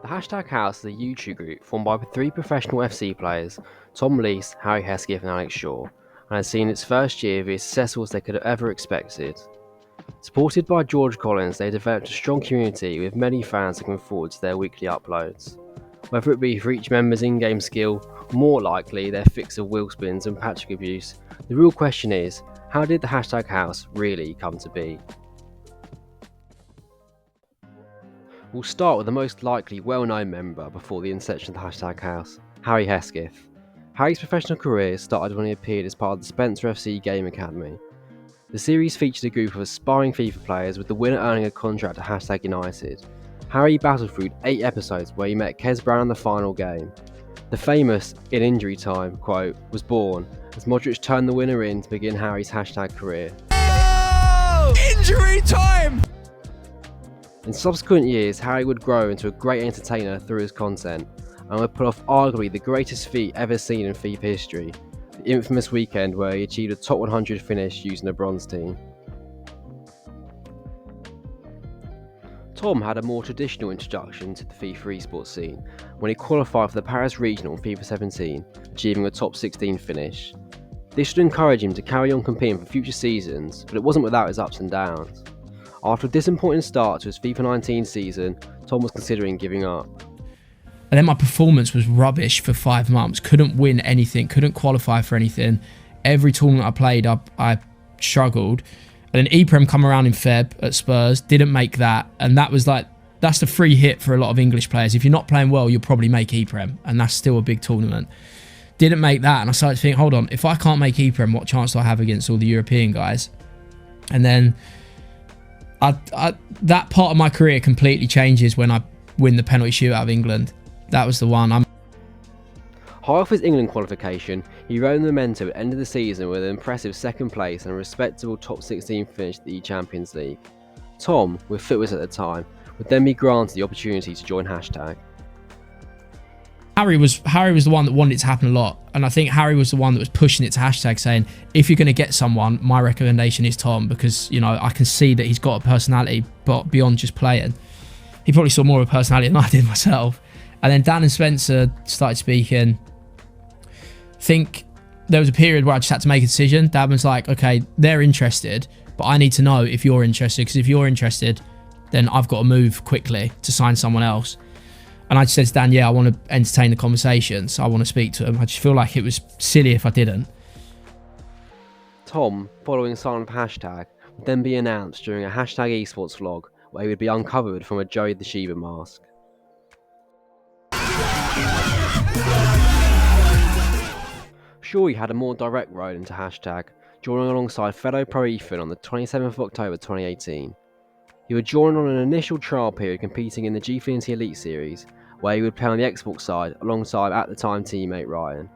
The Hashtag House is a YouTube group formed by three professional FC players, Tom Lees, Harry Hesketh and Alex Shaw, and has seen its first year be as successful as they could have ever expected. Supported by George Collins, they developed a strong community with many fans looking forward to their weekly uploads. Whether it be for each member's in-game skill, or more likely their fix of wheel spins and patching abuse, the real question is, how did the Hashtag House really come to be? We'll start with the most likely well-known member before the inception of the Hashtag House, Harry Hesketh. Harry's professional career started when he appeared as part of the Spencer FC Game Academy. The series featured a group of aspiring FIFA players, with the winner earning a contract at Hashtag United. Harry battled through 8 episodes where he met Kes Brown in the final game. The famous "in injury time" quote was born as Modric turned the winner in to begin Harry's Hashtag career. Oh, injury time! In subsequent years, Harry would grow into a great entertainer through his content, and would pull off arguably the greatest feat ever seen in FIFA history, the infamous weekend where he achieved a top 100 finish using a bronze team. Tom had a more traditional introduction to the FIFA esports scene when he qualified for the Paris Regional in FIFA 17, achieving a top 16 finish. This should encourage him to carry on competing for future seasons, but it wasn't without his ups and downs. After a disappointing start to his FIFA 19 season, Tom was considering giving up. And then my performance was rubbish for 5 months. Couldn't win anything, couldn't qualify for anything. Every tournament I played, I struggled. And then E-Prem come around in Feb at Spurs, didn't make that. And that was that's the free hit for a lot of English players. If you're not playing well, you'll probably make E-Prem. And that's still a big tournament. Didn't make that. And I started to think, hold on, if I can't make E-Prem, what chance do I have against all the European guys? And then that part of my career completely changes when I win the penalty shootout of England. That was the one. High off his England qualification, he rode the momentum at the end of the season with an impressive second place and a respectable top 16 finish at the E-Champions League. Tom, with Fitwits at the time, would then be granted the opportunity to join Hashtag. Harry was the one that wanted it to happen a lot, and I think Harry was the one that was pushing it to Hashtag, saying, if you're going to get someone, my recommendation is Tom, because I can see that he's got a personality, but beyond just playing. He probably saw more of a personality than I did myself. And then Dan and Spencer started speaking. I think there was a period where I just had to make a decision. Dan was like, okay, they're interested, but I need to know if you're interested, because if you're interested, then I've got to move quickly to sign someone else. And I just said to Dan, yeah, I want to entertain the conversation, so I want to speak to him. I just feel like it was silly if I didn't. Tom, following signing of Hashtag, would then be announced during a Hashtag esports vlog where he would be uncovered from a Joey the Shiba mask. Sure, he had a more direct road into Hashtag, joining alongside fellow pro Ethan on the 27th of October 2018. He would join on an initial trial period competing in the G30 Elite Series, where he would play on the Xbox side alongside at the time teammate Ryan.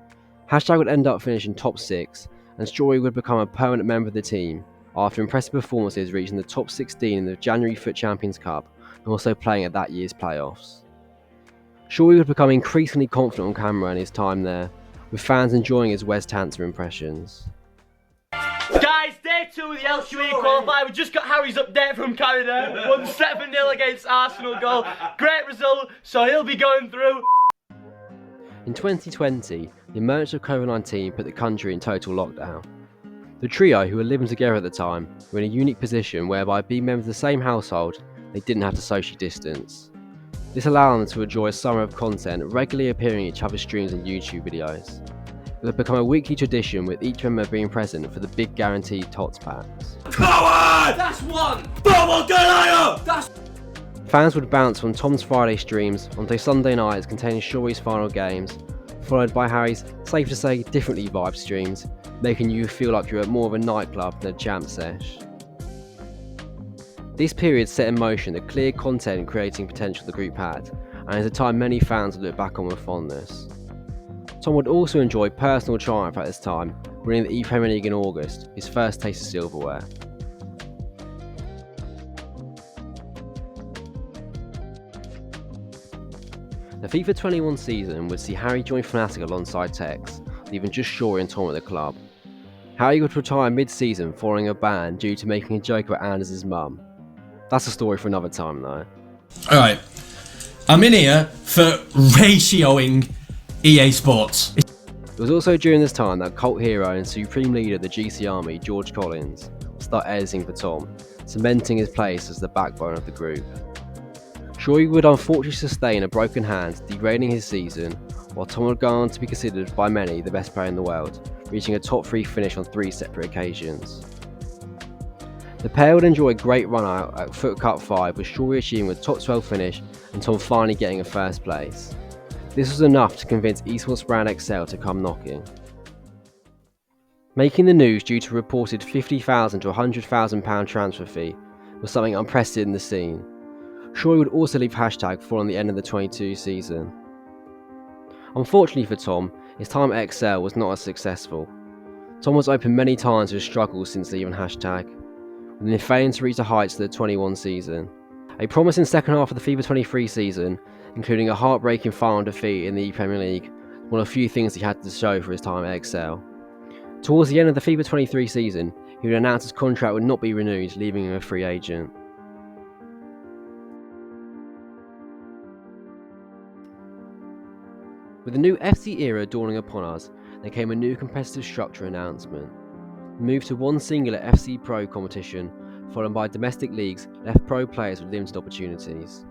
Hashtag would end up finishing top 6, and Story would become a permanent member of the team, after impressive performances reaching the top 16 in the January FUT Champions Cup, and also playing at that year's playoffs. Shawty would become increasingly confident on camera in his time there, with fans enjoying his Wes Tanter impressions. Guys, day 2 of the LQE qualifier. We just got Harry's update from Canada. Won 7-0 against Arsenal goal. Great result, so he'll be going through. In 2020, the emergence of COVID-19 put the country in total lockdown. The trio, who were living together at the time, were in a unique position whereby, being members of the same household, they didn't have to socially distance. This allowed them to enjoy a summer of content, regularly appearing in each other's streams and YouTube videos. It would become a weekly tradition, with each member being present for the big guaranteed TOTS packs. Come on! That's one! Vamos, Galayo! That's... Fans would bounce from Tom's Friday streams onto Sunday nights containing Shawty's final games, followed by Harry's, safe to say, differently vibed streams, making you feel like you're at more of a nightclub than a jam sesh. This period set in motion the clear content creating potential the group had, and is a time many fans would look back on with fondness. Tom would also enjoy personal triumph at this time, winning the E-Premier League in August, his first taste of silverware. The FIFA 21 season would see Harry join Fnatic alongside Tex, leaving just Shaw and Tom at the club. Harry would retire mid-season following a ban due to making a joke about Anders' mum. That's a story for another time though. Alright, I'm in here for ratioing EA Sports. It was also during this time that cult hero and supreme leader of the GC Army, George Collins, would start editing for Tom, cementing his place as the backbone of the group. Shorey would unfortunately sustain a broken hand, degrading his season, while Tom would go on to be considered by many the best player in the world, reaching a top 3 finish on 3 separate occasions. The pair would enjoy a great run out at Foot Cup 5, with Shorey achieving a top 12 finish and Tom finally getting a first place. This was enough to convince esports brand Excel to come knocking. Making the news due to a reported £50,000 to £100,000 transfer fee was something unprecedented in the scene. Shorey would also leave Hashtag following the end of the 22 season. Unfortunately for Tom, his time at Excel was not as successful. Tom was open many times with struggles since leaving Hashtag, and then failing to reach the heights of the 21 season. A promising second half of the FIBA 23 season, including a heartbreaking final defeat in the Premier League, one of the few things he had to show for his time at Excel. Towards the end of the FIBA 23 season, he would announce his contract would not be renewed, leaving him a free agent. With the new FC era dawning upon us, there came a new competitive structure announcement. The move to one singular FC Pro competition, followed by domestic leagues, left pro players with limited opportunities.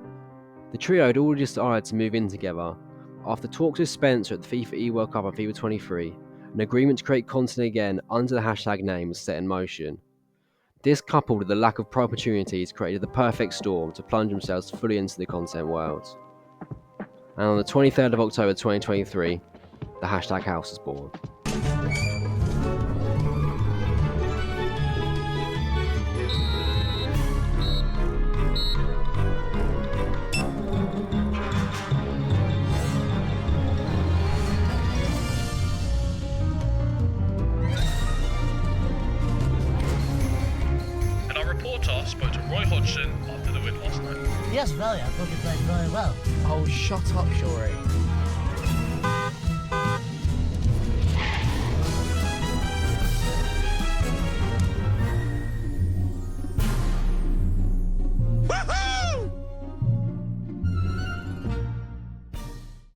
The trio had already decided to move in together. After talks with Spencer at the FIFA E-World Cup on FIFA 23, an agreement to create content again under the Hashtag name was set in motion. This, coupled with the lack of pro opportunities, created the perfect storm to plunge themselves fully into the content world. And on the 23rd of October 2023, the Hashtag House was born. And our reporter spoke to Roy Hodgson after the win last night. Yes, Valley, I thought you played very well. Oh, shut up, Shorey.